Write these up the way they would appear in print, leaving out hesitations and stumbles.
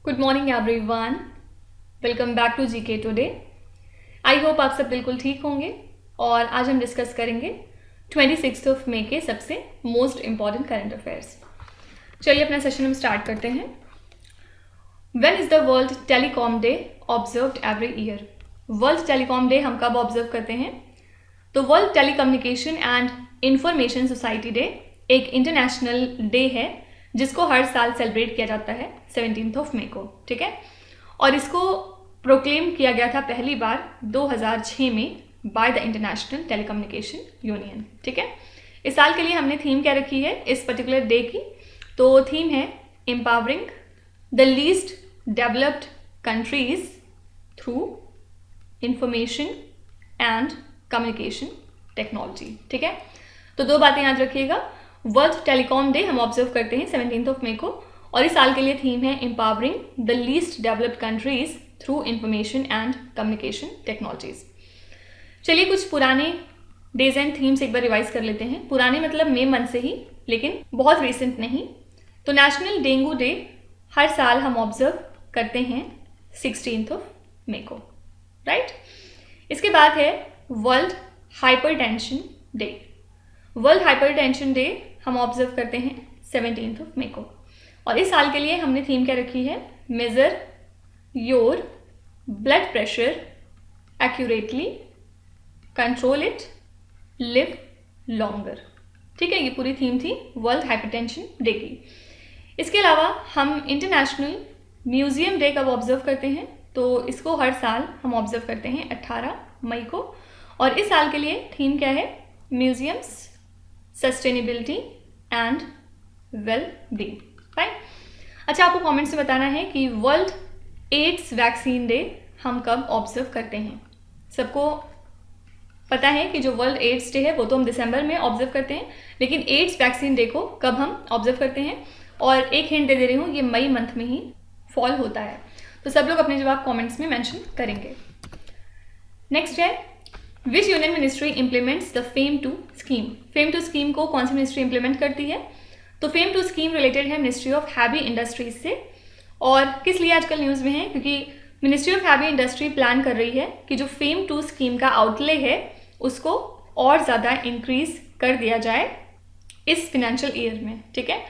Good morning everyone, welcome back to GK today. I hope आप सब बिल्कुल ठीक होंगे और आज हम डिस्कस करेंगे 26 मई के सबसे मोस्ट इम्पॉर्टेंट करंट अफेयर्स। चलिए अपना सेशन हम स्टार्ट करते हैं। When is the world telecom day observed every year? World telecom day हम कब ऑब्जर्व करते हैं? तो world telecommunication and information society day एक इंटरनेशनल डे है जिसको हर साल सेलिब्रेट किया जाता है 17 मई को, ठीक है। और इसको प्रोक्लेम किया गया था पहली बार 2006 में by the international telecommunication union, ठीक है। इस साल के लिए हमने थीम क्या रखी है इस पर्टिकुलर डे की? तो थीम है empowering the least developed countries through information and communication technology, ठीक है। तो दो बातें याद रखिएगा, वर्ल्ड टेलीकॉम डे हम ऑब्जर्व करते हैं 17 मई को और इस साल के लिए थीम है empowering the least developed countries through information and communication technologies. चलिए कुछ पुराने डेज एंड थीम्स एक बार रिवाइज कर लेते हैं। पुराने मतलब मई मंथ से ही, लेकिन बहुत रिसेंट नहीं। तो नेशनल डेंगू डे हर साल हम ऑब्जर्व करते हैं 16 मई को, राइट। इसके बाद है world hypertension day. World hypertension day हम ऑब्जर्व करते हैं 17 मई को और इस साल के लिए हमने थीम क्या रखी है? Major your blood pressure accurately, control it, live longer, ठीक है। ये पूरी थीम थी वर्ल्ड हाइपरटेंशन डे की। इसके अलावा हम इंटरनेशनल म्यूजियम डे कब ऑब्जर्व करते हैं? तो इसको हर साल हम ऑब्जर्व करते हैं 18 मई को और इस साल के लिए थीम क्या है? Museums, sustainability and well being, fine. अच्छा, आपको कमेंट्स में बताना है कि वर्ल्ड एड्स वैक्सीन डे हम कब ऑब्जर्व करते हैं। सबको पता है कि जो वर्ल्ड एड्स डे है वो तो हम दिसंबर में ऑब्जर्व करते हैं, लेकिन एड्स वैक्सीन डे को कब हम ऑब्जर्व करते हैं? और एक हिंट दे रही हूँ, ये मई मंथ में ही फॉल होता है। तो सब लोग अपने जवाब कॉमेंट्स में मैंशन करेंगे। नेक्स्ट है which union ministry implements the FAME two scheme? FAME two scheme को कौन सी मिनिस्ट्री इम्प्लीमेंट करती है? तो फेम टू स्कीम रिलेटेड है मिनिस्ट्री ऑफ हैवी इंडस्ट्रीज से। और किस लिए आजकल न्यूज़ में है? क्योंकि ministry of heavy industry plan कर रही है कि जो फेम टू स्कीम का आउटले है उसको और ज़्यादा इंक्रीज कर दिया जाए इस फिनेंशियल ईयर में, ठीक है।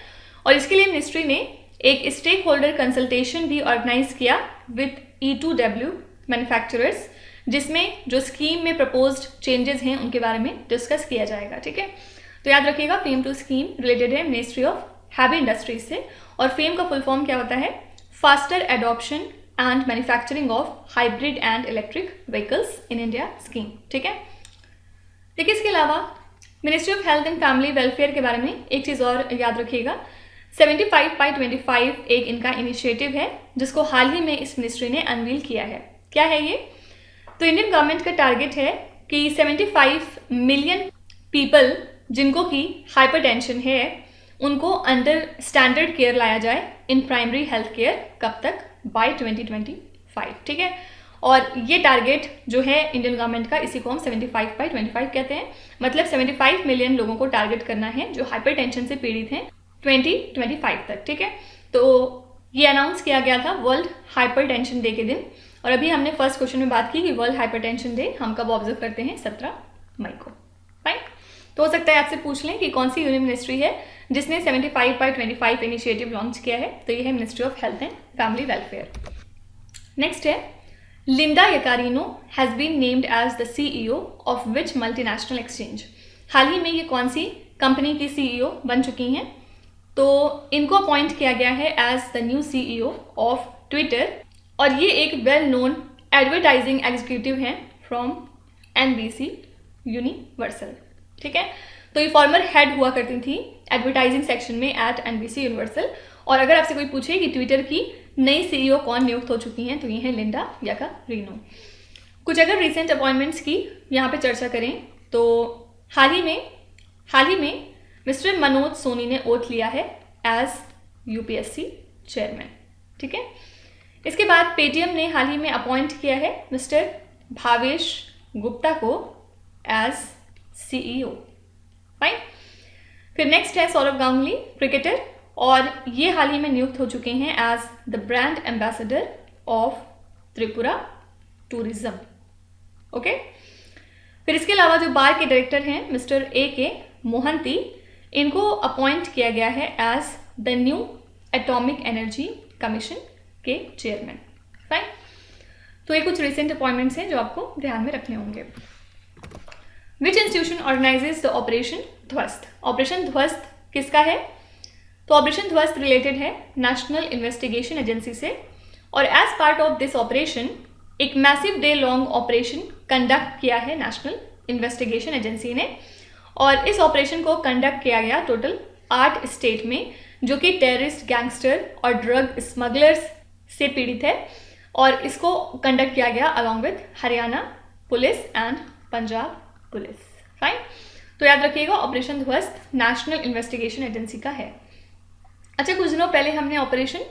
और इसके लिए मिनिस्ट्री ने एक स्टेक होल्डर कंसल्टेशन भी ऑर्गेनाइज किया विद E2W मैन्युफैक्चरर्स, जिसमें जो स्कीम में प्रपोज्ड चेंजेस हैं उनके बारे में डिस्कस किया जाएगा, ठीक है। तो याद रखिएगा फेम टू स्कीम रिलेटेड है मिनिस्ट्री ऑफ हैवी इंडस्ट्रीज से। और फेम का फुल फॉर्म क्या होता है? Faster adoption and manufacturing of hybrid and electric vehicles in India scheme, ठीक है। देखिए इसके अलावा ministry of health and family welfare के बारे में एक चीज़ और याद रखिएगा, 75/25 एक इनका इनिशिएटिव है जिसको हाल ही में इस मिनिस्ट्री ने अनवील किया है। क्या है ये? तो इंडियन गवर्नमेंट का टारगेट है कि 75 मिलियन पीपल जिनको कि हाइपरटेंशन है उनको अंडर स्टैंडर्ड केयर लाया जाए इन प्राइमरी हेल्थ केयर। कब तक? बाय 2025, ठीक है। और ये टारगेट जो है इंडियन गवर्नमेंट का, इसी को हम 75/25 कहते हैं। मतलब 75 मिलियन लोगों को टारगेट करना है जो हाइपरटेंशन से पीड़ित हैं 2025 तक, ठीक है। तो ये अनाउंस किया गया था वर्ल्ड हाइपरटेंशन डे के दिन। और अभी हमने फर्स्ट क्वेश्चन में बात की कि वर्ल्ड हाइपरटेंशन डे हम कब ऑब्जर्व करते हैं? 17 मई को, फाइन। तो हो सकता है आपसे पूछ लें कि कौन सी यूनियन मिनिस्ट्री है जिसने 75/25 इनिशिएटिव लॉन्च किया है? तो ये है ministry of health and family welfare. Next है Linda Yaccarino has been named as the CEO of which multinational exchange? हाल ही में ये कौन सी कंपनी की CEO बन चुकी हैं? तो इनको अपॉइंट किया गया है as the new CEO of Twitter और ये एक वेल नोन एडवर्टाइजिंग एग्जीक्यूटिव हैं फ्रॉम NBC यूनिवर्सल, ठीक है। तो ये फॉर्मर हेड हुआ करती थी एडवर्टाइजिंग सेक्शन में एट NBC यूनिवर्सल। और अगर आपसे कोई पूछे कि ट्विटर की नई CEO कौन नियुक्त हो चुकी हैं तो ये है लिंडा यकारिनो। कुछ अगर रिसेंट अपॉइंटमेंट्स की यहाँ पे चर्चा करें तो हाल ही में मिस्टर मनोज सोनी ने ओथ लिया है एज UPSC चेयरमैन, ठीक है। इसके बाद पेटीएम ने हाल ही में अपॉइंट किया है मिस्टर भावेश गुप्ता को एज CEO, फाइन। फिर नेक्स्ट है सौरभ गांगुली क्रिकेटर और ये हाल ही में नियुक्त हो चुके हैं as the brand ambassador of Tripura tourism. Okay, फिर इसके अलावा जो बार के डायरेक्टर हैं मिस्टर A.K. मोहंती, इनको अपॉइंट किया गया है as the new atomic energy commission के चेयरमैन। फाइन, तो ये कुछ रिसेंट अपॉइंटमेंट्स हैं जो आपको ध्यान में रखने होंगे। विच इंस्टीट्यूशन ऑर्गेनाइजेज द ऑपरेशन ध्वस्त? ऑपरेशन ध्वस्त किसका है? तो ऑपरेशन ध्वस्त रिलेटेड है नेशनल इन्वेस्टिगेशन एजेंसी से, और as part of this operation एक massive day long operation conduct किया है नेशनल इन्वेस्टिगेशन एजेंसी ने। और इस ऑपरेशन को कंडक्ट किया गया टोटल 8 स्टेट में, जो कि टेररिस्ट, गैंगस्टर और ड्रग स्मगलर्स से पीड़ित है, और इसको कंडक्ट किया गया along with Haryana police and Punjab police. Fine, तो याद रखिएगा ऑपरेशन ध्वस्त नेशनल इन्वेस्टिगेशन एजेंसी का है। अच्छा, कुछ दिनों पहले हमने ऑपरेशन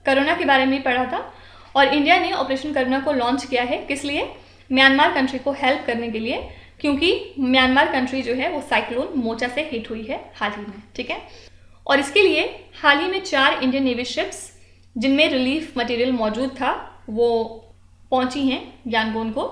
करुणा के बारे में पढ़ा था, और इंडिया ने ऑपरेशन करुणा को लॉन्च किया है। किस लिए? म्यांमार कंट्री को हेल्प करने के लिए, क्योंकि म्यांमार कंट्री जो है वो साइक्लोन मोचा से हिट हुई है हाल ही में। ठीक है, और इसके लिए हाल ही में 4 इंडियन नेवी शिप्स जिनमें रिलीफ मटेरियल मौजूद था वो पहुंची हैं यांगोन को,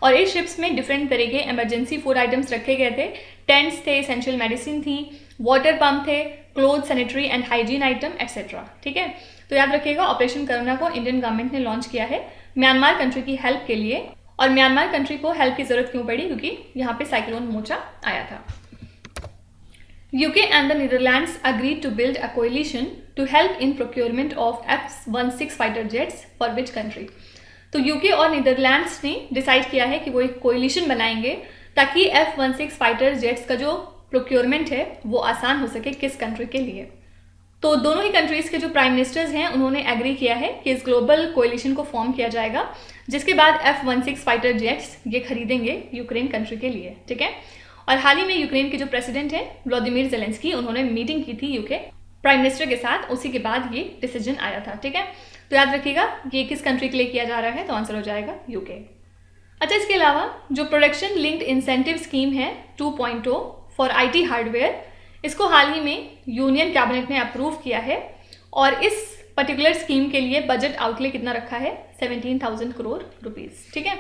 और इस शिप्स में डिफरेंट तरह के इमरजेंसी फूड आइटम्स रखे गए थे। टेंट्स थे, एसेंशियल मेडिसिन थी, वाटर पंप थे, cloth, sanitary and hygiene item etcetera. ठीक है, तो याद रखिएगा ऑपरेशन करुणा को इंडियन गवर्नमेंट ने लॉन्च किया है म्यांमार कंट्री की हेल्प के लिए। और म्यांमार कंट्री को हेल्प की जरूरत क्यों पड़ी? क्योंकि यहाँ पे साइक्लोन मोचा आया था। UK and the Netherlands agreed to build a coalition to help in procurement of F-16 fighter jets for which country? तो UK और नीदरलैंड्स ने डिसाइड किया है कि वो एक कोलिशन बनाएंगे ताकि F-16 फाइटर जेट्स का जो प्रोक्योरमेंट है वो आसान हो सके। किस कंट्री के लिए? तो दोनों ही कंट्रीज़ के जो प्राइम मिनिस्टर्स हैं उन्होंने एग्री किया है कि इस ग्लोबल कोलिशन को फॉर्म किया जाएगा, जिसके बाद F-16 फाइटर जेट्स ये खरीदेंगे यूक्रेन कंट्री के लिए। ठीक है, और हाल ही में यूक्रेन के जो प्रेसिडेंट हैं व्लादिमीर ज़ेलेंस्की, उन्होंने मीटिंग की थी यूके प्राइम मिनिस्टर के साथ, उसी के बाद ये डिसीजन आया था। ठीक है, तो याद रखिएगा ये किस कंट्री के लिए किया जा रहा है, तो आंसर हो जाएगा यूके। अच्छा, इसके अलावा जो प्रोडक्शन लिंक्ड इंसेंटिव स्कीम है 2.0 फॉर IT हार्डवेयर, इसको हाल ही में यूनियन कैबिनेट ने अप्रूव किया है, और इस पर्टिकुलर स्कीम के लिए बजट आउटले कितना रखा है? 17,000 करोड़ रुपीज़। ठीक है,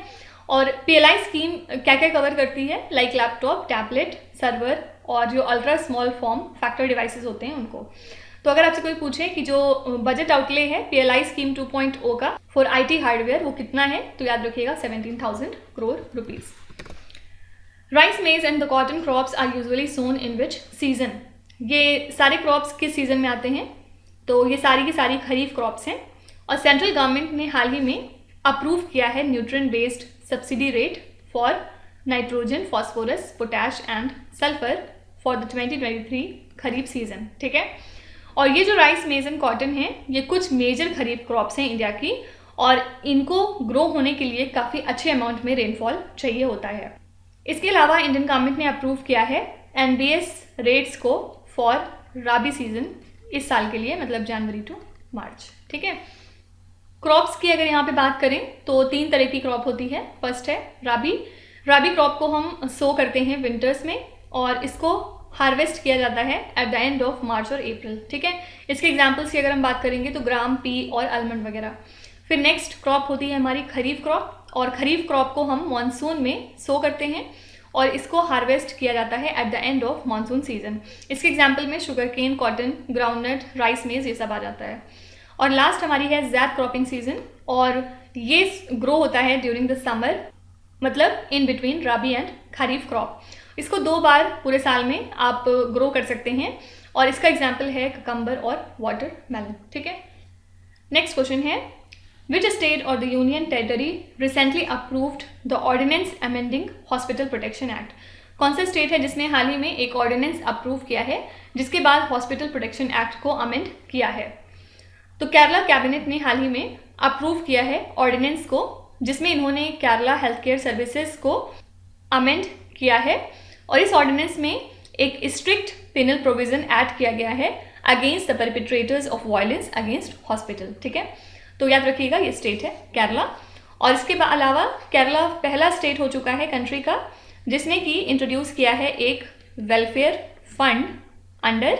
और PLI स्कीम क्या क्या कवर करती है? लाइक लैपटॉप, टैबलेट, सर्वर और जो ultra small form factor devices होते हैं उनको। तो अगर आपसे कोई पूछे कि जो बजट आउटले है PLI स्कीम 2.0 का फॉर IT हार्डवेयर वो कितना है, तो याद रखिएगा 17,000 crore rupees. Rice, maize and the cotton crops are usually sown in which season? ये सारे क्रॉप्स किस सीजन में आते हैं? तो ये सारी की सारी खरीफ क्रॉप्स हैं, और सेंट्रल गवर्नमेंट ने हाल ही में अप्रूव किया है nutrient based subsidy rate for nitrogen, phosphorus, potash and sulphur for the 2023 kharif season. ठीक है, और ये जो राइस, मेज एंड कॉटन है ये कुछ मेजर खरीफ क्रॉप्स हैं इंडिया की, और इनको ग्रो होने के लिए काफ़ी अच्छे अमाउंट में रेनफॉल चाहिए होता है। इसके अलावा इंडियन गवर्नमेंट ने अप्रूव किया है NBS रेट्स को फॉर राबी सीजन इस साल के लिए, मतलब जनवरी टू मार्च। ठीक है, क्रॉप्स की अगर यहाँ पे बात करें तो 3 तरह की क्रॉप होती है। फर्स्ट है राबी। राबी क्रॉप को हम सो करते हैं विंटर्स में, और इसको हार्वेस्ट किया जाता है at the end of March और अप्रैल। ठीक है, इसके एग्जांपल्स की अगर हम बात करेंगे तो ग्राम, पी और आलमंड वगैरह। फिर नेक्स्ट क्रॉप होती है हमारी खरीफ क्रॉप, और खरीफ क्रॉप को हम मानसून में सो करते हैं और इसको हार्वेस्ट किया जाता है at the end of monsoon season. इसके एग्जाम्पल में sugar cane, cotton, groundnut, rice, maize ये सब आ जाता है। और लास्ट हमारी है ज़ैद क्रॉपिंग सीजन, और ये ग्रो होता है ड्यूरिंग द समर, मतलब in between rabi and kharif crop. इसको 2 बार पूरे साल में आप ग्रो कर सकते हैं, और इसका एग्जाम्पल है ककम्बर और वाटरमेलन। ठीक है, नेक्स्ट क्वेश्चन है विच स्टेट और the union territory recently approved the ordinance amending hospital protection act? कौन सा स्टेट है जिसने हाल ही में एक ऑर्डिनेंस अप्रूव किया है जिसके बाद हॉस्पिटल प्रोटेक्शन एक्ट को अमेंड किया है? तो केरला कैबिनेट ने हाल ही में अप्रूव किया है ऑर्डिनेंस को, जिसमें इन्होंने केरला हेल्थ केयर सर्विसेज को अमेंड किया है, और इस ऑर्डिनेंस में एक स्ट्रिक्ट पेनल प्रोविजन ऐड किया गया है against the perpetrators of violence against hospital. ठीक है, तो याद रखिएगा ये स्टेट है केरला। और इसके अलावा केरला पहला स्टेट हो चुका है कंट्री का जिसने कि इंट्रोड्यूस किया है एक welfare fund under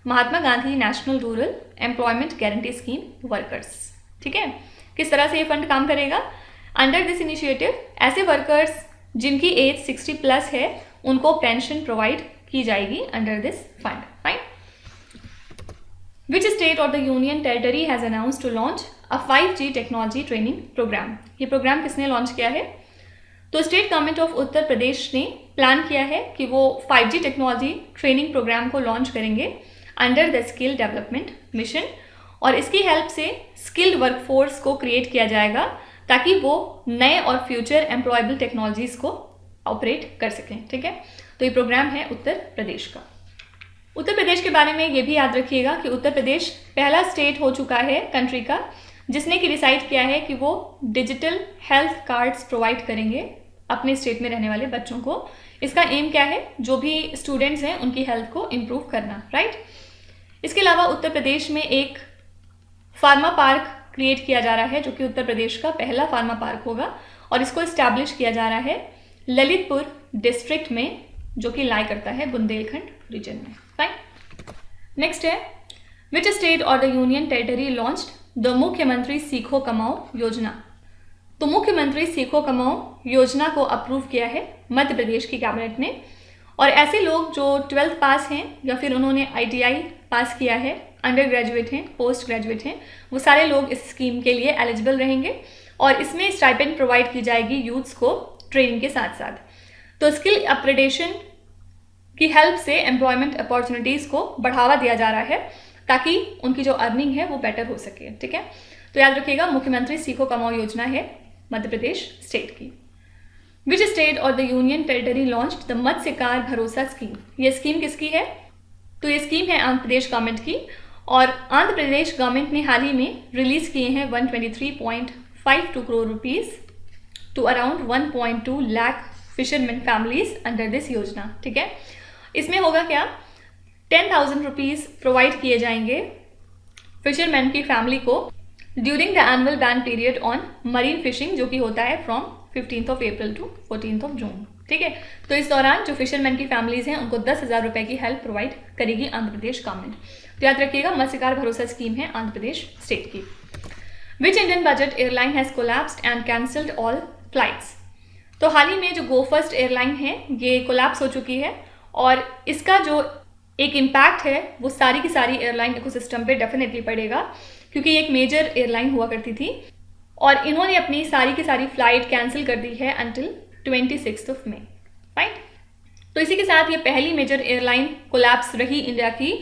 Mahatma Gandhi national rural employment guarantee scheme workers. ठीक है, किस तरह से ये फंड काम करेगा? अंडर दिस इनिशिएटिव ऐसे वर्कर्स जिनकी एज 60 प्लस है उनको पेंशन प्रोवाइड की जाएगी under this fund. Fine. Which state और the union territory has announced to launch a 5G technology training programme? ये प्रोग्राम किसने लॉन्च किया है? तो स्टेट गवर्नमेंट ऑफ उत्तर प्रदेश ने प्लान किया है कि वो 5G टेक्नोलॉजी ट्रेनिंग प्रोग्राम को लॉन्च करेंगे under the skill development mission, और इसकी हेल्प से स्किल्ड वर्कफोर्स को क्रिएट किया जाएगा ताकि वो नए और फ्यूचर एम्प्लॉयबल टेक्नोलॉजीज को ऑपरेट कर सकें। ठीक है, तो ये प्रोग्राम है उत्तर प्रदेश का। उत्तर प्रदेश के बारे में ये भी याद रखिएगा कि उत्तर प्रदेश पहला स्टेट हो चुका है कंट्री का जिसने कि डिसाइड किया है कि वो डिजिटल हेल्थ कार्ड्स प्रोवाइड करेंगे अपने स्टेट में रहने वाले बच्चों को। इसका एम क्या है? जो भी स्टूडेंट्स हैं उनकी हेल्थ को इम्प्रूव करना, राइट। इसके अलावा उत्तर प्रदेश में एक फार्मा पार्क क्रिएट किया जा रहा है जो कि उत्तर प्रदेश का पहला फार्मा पार्क होगा, और इसको इस्टेब्लिश किया जा रहा है ललितपुर डिस्ट्रिक्ट में जो कि लाई करता है बुंदेलखंड रीजन में। फाइन। नेक्स्ट है, विच स्टेट और the union territory launched the मुख्यमंत्री सीखो कमाओ योजना? तो मुख्यमंत्री सीखो कमाओ योजना को अप्रूव किया है मध्य प्रदेश की कैबिनेट ने, और ऐसे लोग जो 12th पास हैं या फिर उन्होंने ITI पास किया है, अंडर ग्रेजुएट हैं, पोस्ट ग्रेजुएट हैं, वो सारे लोग इस स्कीम के लिए एलिजिबल रहेंगे, और इसमें स्टाइपेंड प्रोवाइड की जाएगी यूथ्स को ट्रेनिंग के साथ साथ। तो स्किल अपग्रेडेशन की हेल्प से एम्प्लॉयमेंट अपॉर्चुनिटीज़ को बढ़ावा दिया जा रहा है ताकि उनकी जो अर्निंग है वो बेटर हो सके। ठीक है, तो याद रखिएगा मुख्यमंत्री सीखो कमाओ योजना है मध्य प्रदेश स्टेट की। विच स्टेट और the union territory launched the Matsyakar Bharosa scheme? ये स्कीम किसकी है? तो ये स्कीम है आंध्र प्रदेश गवर्नमेंट की, और आंध्र प्रदेश गवर्नमेंट ने हाल ही में रिलीज किए हैं 123.52 crore rupees to around 1.2 lakh fisherman families under this योजना। ठीक है, इसमें होगा क्या? 10,000 रुपीज़ प्रोवाइड किए जाएंगे फिशरमैन की फैमिली को during the annual ban period on marine fishing, जो कि होता है from 15th of April to 14th of June. ठीक है, तो इस दौरान जो फिशरमैन की फैमिलीज हैं उनको 10,000 रुपए की हेल्प प्रोवाइड करेगी आंध्र प्रदेश गवर्नमेंट। तो याद रखिएगा मत्स्यकार भरोसा स्कीम है आंध्र प्रदेश स्टेट की। Which Indian budget airline has collapsed and cancelled all flights? तो हाल ही में जो गो फर्स्ट एयरलाइन है ये कोलैप्स हो चुकी है, और इसका जो एक इम्पैक्ट है वो सारी की सारी एयरलाइन इकोसिस्टम पे डेफिनेटली पड़ेगा, क्योंकि ये एक मेजर एयरलाइन हुआ करती थी और इन्होंने अपनी सारी की सारी फ्लाइट कैंसिल कर दी है अंटिल 26 ऑफ मई। फाइन। तो इसी के साथ ये पहली मेजर एयरलाइन कोलैप्स रही इंडिया की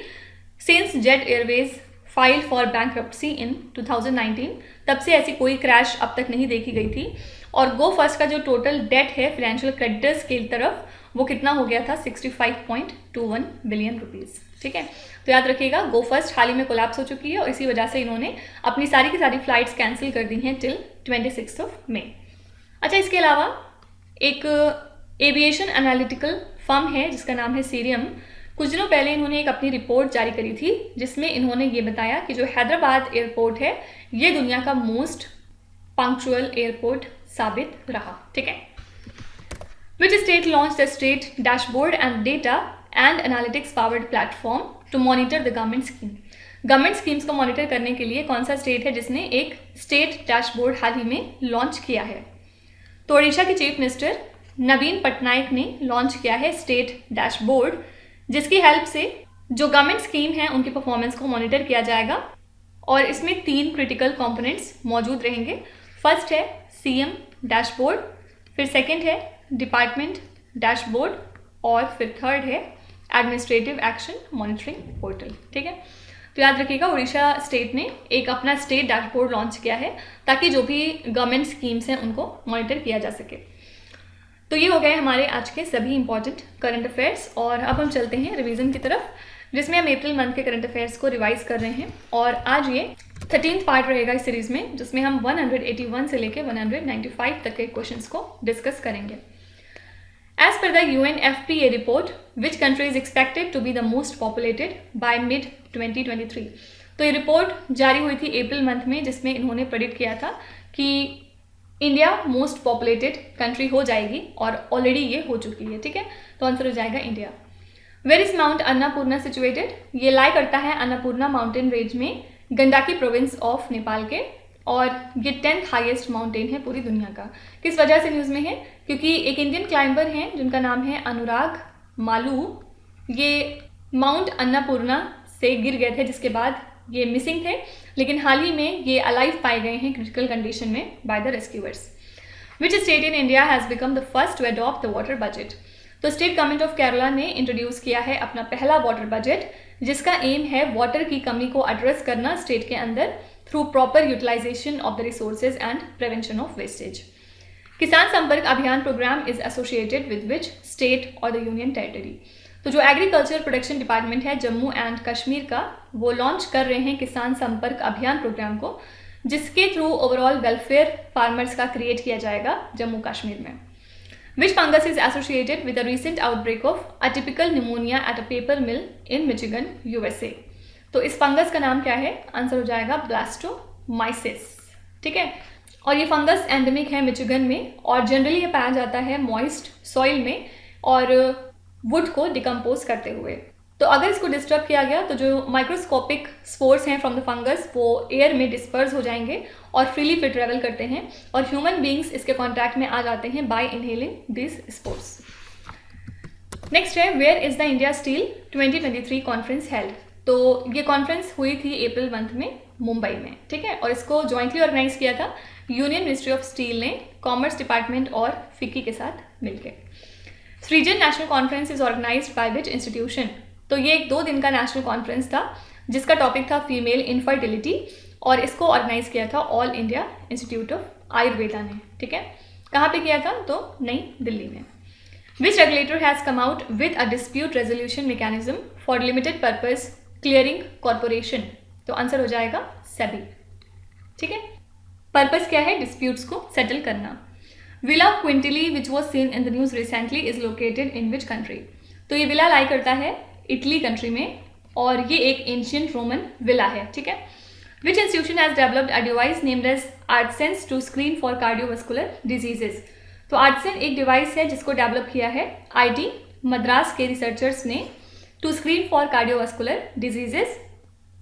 since Jet Airways file for bankruptcy in 2019। तब से ऐसी कोई क्रैश अब तक नहीं देखी गई थी, और गो फर्स्ट का जो टोटल डेट है फाइनेंशियल क्रेडिटर्स की तरफ वो कितना हो गया था? 65.21 बिलियन रुपीज़। ठीक है, तो याद रखिएगा गो फर्स्ट हाल ही में कोलैप्स हो चुकी है, और इसी वजह से इन्होंने अपनी सारी की सारी फ्लाइट्स कैंसिल कर दी हैं टिल 26 ऑफ मई। अच्छा, इसके अलावा एक एविएशन एनालिटिकल फर्म है जिसका नाम है सीरियम। कुछ दिनों पहले इन्होंने एक अपनी रिपोर्ट जारी करी थी जिसमें इन्होंने ये बताया कि जो हैदराबाद एयरपोर्ट है ये दुनिया का मोस्ट पंक्चुअल एयरपोर्ट साबित रहा। ठीक है, which state launch the state dashboard and data and analytics powered platform to monitor the government scheme? Government schemes को मॉनिटर करने के लिए कौन सा स्टेट है जिसने एक स्टेट डैशबोर्ड हाल ही में लॉन्च किया है? तो ओडिशा के चीफ मिनिस्टर नवीन पटनायक ने लॉन्च किया है स्टेट डैशबोर्ड, जिसकी हेल्प से जो गवर्नमेंट स्कीम है उनकी परफॉर्मेंस को मॉनिटर किया जाएगा, और इसमें 3 क्रिटिकल कंपोनेंट्स मौजूद रहेंगे। फर्स्ट है CM डैशबोर्ड, फिर सेकंड है डिपार्टमेंट डैशबोर्ड, और फिर थर्ड है एडमिनिस्ट्रेटिव एक्शन मॉनिटरिंग पोर्टल। ठीक है, तो याद रखिएगा उड़ीसा स्टेट ने एक अपना स्टेट डैशबोर्ड लॉन्च किया है ताकि जो भी गवर्नमेंट स्कीम्स हैं उनको मॉनिटर किया जा सके। तो ये हो गए हमारे आज के सभी इंपॉर्टेंट करंट अफेयर्स, और अब हम चलते हैं रिवीजन की तरफ, जिसमें हम अप्रैल मंथ के करंट अफेयर्स को रिवाइज कर रहे हैं। और आज ये 13th पार्ट रहेगा इस सीरीज में, जिसमें हम 181 से लेकर 195 तक के क्वेश्चंस को डिस्कस करेंगे। As per the UNFPA report, which country is expected to be the most populated by mid 2023? तो ये रिपोर्ट जारी हुई थी अप्रैल मंथ में, जिसमें इन्होंने प्रेडिक्ट किया था कि इंडिया मोस्ट पॉपुलेटेड कंट्री हो जाएगी, और ऑलरेडी ये हो चुकी है। ठीक है, तो आंसर हो जाएगा India. Where is mount Annapurna situated? ये लाई करता है अन्नपूर्णा माउंटेन रेंज में, गंडाकी प्रोविंस ऑफ नेपाल के, और ये 10th हाईएस्ट माउंटेन है पूरी दुनिया का। किस वजह से न्यूज़ में है? क्योंकि एक इंडियन क्लाइंबर हैं जिनका नाम है अनुराग मालू, ये माउंट अन्नपूर्णा से गिर गए थे, जिसके बाद ये मिसिंग थे, लेकिन हाल ही में ये अलाइव पाए गए हैं क्रिटिकल कंडीशन में by the rescuers. Which state in India has become the first to adopt the water budget? तो स्टेट गवर्नमेंट ऑफ केरला ने इंट्रोड्यूस किया है अपना पहला वाटर बजट, जिसका एम है वाटर की कमी को एड्रेस करना स्टेट के अंदर through proper utilisation of the resources and prevention of wastage. Kisan Sampark Abhiyan programme is associated with which state और द यूनियन टेरिटरी? तो जो एग्रीकल्चर प्रोडक्शन डिपार्टमेंट है जम्मू एंड कश्मीर का, वो लॉन्च कर रहे हैं किसान संपर्क अभियान प्रोग्राम को, जिसके थ्रू ओवरऑल वेलफेयर फार्मर्स का क्रिएट किया जाएगा जम्मू कश्मीर में। Which fungus is associated with the recent outbreak of atypical pneumonia at a paper mill in Michigan USA? तो इस फंगस का नाम क्या है? आंसर हो जाएगा ब्लास्टोमाइसिस। ठीक है, और ये फंगस एंडेमिक है मिचिगन में, और जनरली ये पाया जाता है मॉइस्ट सॉइल में और वुड को डिकम्पोज करते हुए। तो अगर इसको डिस्टर्ब किया गया तो जो माइक्रोस्कोपिक स्पोर्स हैं फ्रॉम द फंगस वो एयर में डिस्पर्स हो जाएंगे और फ्रीली फिर ट्रेवल करते हैं, और ह्यूमन बींग्स इसके कॉन्टैक्ट में आ जाते हैं by inhaling this spores. Next है, where is the India steel 2023 conference held? तो ये कॉन्फ्रेंस हुई थी अप्रैल मंथ में मुंबई में। ठीक है, और इसको जॉइंटली ऑर्गेनाइज किया था यूनियन मिनिस्ट्री ऑफ स्टील ने कॉमर्स डिपार्टमेंट और फिक्की के साथ मिलकर। Srijan national conference is organised by which institution? तो ये एक 2 दिन का नेशनल कॉन्फ्रेंस था जिसका टॉपिक था फीमेल इनफर्टिलिटी, और इसको ऑर्गेनाइज किया था all India institute of Ayurveda ने। ठीक है, कहाँ पे किया था? तो नई दिल्ली में। Which regulator has come out with a dispute resolution mechanism for limited purpose clearing corporation? तो आंसर हो जाएगा सेबी। ठीक है, पर्पज क्या है? डिस्प्यूट्स को सेटल करना। Villa Quintili which was seen in the news recently is located in which country? तो ये विला लाई करता है इटली कंट्री में, और ये एक एंशियंट रोमन विला है। ठीक है, which institution has developed a device named as Artsens to screen for cardiovascular diseases? तो आर्टसेंस एक डिवाइस है जिसको डेवलप किया है IIT मद्रास के रिसर्चर्स ने to screen for cardiovascular diseases.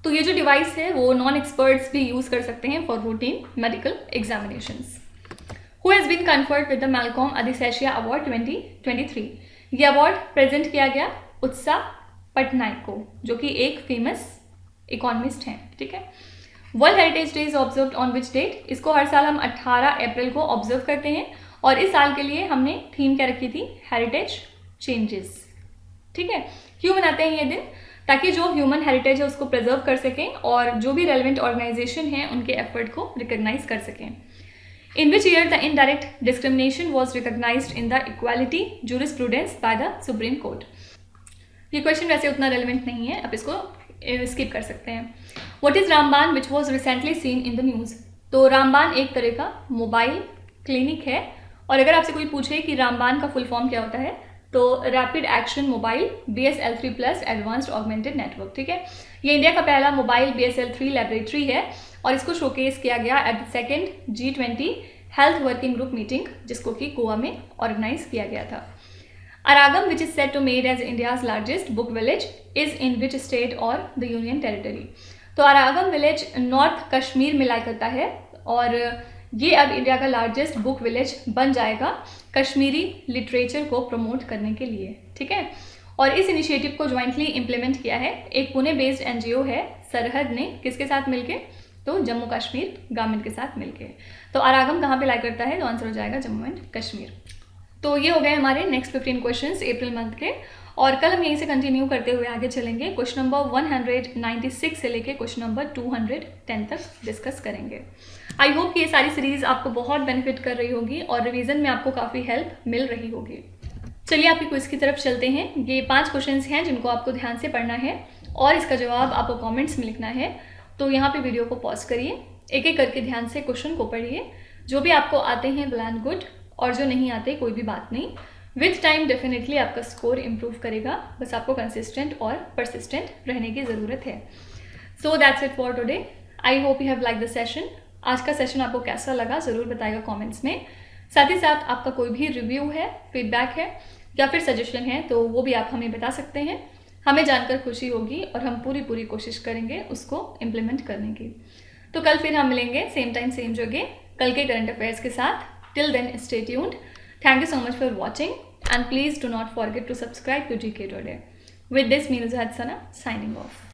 तो ये जो डिवाइस है वो नॉन एक्सपर्ट्स भी यूज कर सकते हैं for routine medical examinations. Who has been conferred with the Malcolm Adiseshiah award 2023? ये अवार्ड प्रेजेंट किया गया उत्साह पटनायक को, जो कि एक फेमस इकोनॉमिस्ट हैं। ठीक है, world heritage day is observed on which date? इसको हर साल हम 18 अप्रैल को ऑब्जर्व करते हैं, और इस साल के लिए हमने थीम क्या रखी थी? Heritage changes. ठीक है, क्यों मनाते हैं ये दिन? ताकि जो ह्यूमन हेरिटेज है उसको प्रिजर्व कर सकें, और जो भी रेलिवेंट ऑर्गेनाइजेशन है उनके एफर्ट को रिकग्नाइज कर सकें। In which year the indirect discrimination was recognized in the equality jurisprudence by the Supreme Court? ये क्वेश्चन वैसे उतना रेलिवेंट नहीं है, आप इसको स्किप कर सकते हैं। What is Ramban which was recently seen in the news? तो रामबान एक तरह का मोबाइल क्लिनिक है, और अगर आपसे कोई पूछे कि रामबान का फुल फॉर्म क्या होता है तो rapid action mobile BSL-3+ advanced augmented network. ठीक है, ये इंडिया का पहला मोबाइल BSL-3 लेबोरेटरी है, और इसको शोकेस किया गया at the 2nd G20 health working group meeting, जिसको कि गोवा में ऑर्गेनाइज किया गया था। Aragam which is set to made as India's largest book village is in which state और द यूनियन टेरिटरी? तो अरागम विलेज नॉर्थ कश्मीर में लाई करता है, और ये अब इंडिया का लार्जेस्ट बुक विलेज बन जाएगा कश्मीरी लिटरेचर को प्रमोट करने के लिए। ठीक है, और इस इनिशिएटिव को ज्वाइंटली इम्प्लीमेंट किया है एक पुणे बेस्ड NGO है सरहद ने, किसके साथ मिलके? तो जम्मू कश्मीर गवर्नमेंट के साथ मिलके। तो अरागम कहाँ पे लाई करता है? तो आंसर हो जाएगा जम्मू एंड कश्मीर। तो ये हो गए हमारे नेक्स्ट 15 क्वेश्चंस अप्रैल मंथ के, और कल हम यहीं से कंटिन्यू करते हुए आगे चलेंगे। क्वेश्चन नंबर 196 से लेके क्वेश्चन नंबर 210 तक डिस्कस करेंगे। आई होप कि ये सारी सीरीज आपको बहुत बेनिफिट कर रही होगी और रिवीजन में आपको काफ़ी हेल्प मिल रही होगी। चलिए आपकी क्विज की तरफ चलते हैं। ये 5 क्वेश्चंस हैं जिनको आपको ध्यान से पढ़ना है, और इसका जवाब आपको कॉमेंट्स में लिखना है। तो यहाँ पे वीडियो को पॉज करिए, एक एक करके ध्यान से क्वेश्चन को पढ़िए। जो भी आपको आते हैं वेल एंड गुड, और जो नहीं आते कोई भी बात नहीं। विथ टाइम डेफिनेटली आपका स्कोर इम्प्रूव करेगा, बस आपको कंसिस्टेंट और परसिस्टेंट रहने की ज़रूरत है। So that's it for today. I hope you have like the session. आज का सेशन आपको कैसा लगा ज़रूर बताइएगा कमेंट्स में। साथ ही साथ आपका कोई भी रिव्यू है, फीडबैक है, या फिर सजेशन है तो वो भी आप हमें बता सकते हैं। हमें जानकर खुशी होगी और हम पूरी कोशिश करेंगे उसको इम्प्लीमेंट करने की। तो कल फिर हम मिलेंगे सेम टाइम सेम जगह कल के करंट अफेयर्स के साथ। Till then stay tuned. Thank you so much for watching and please do not forget to subscribe to GK Today. With this, Meenu Sana signing off.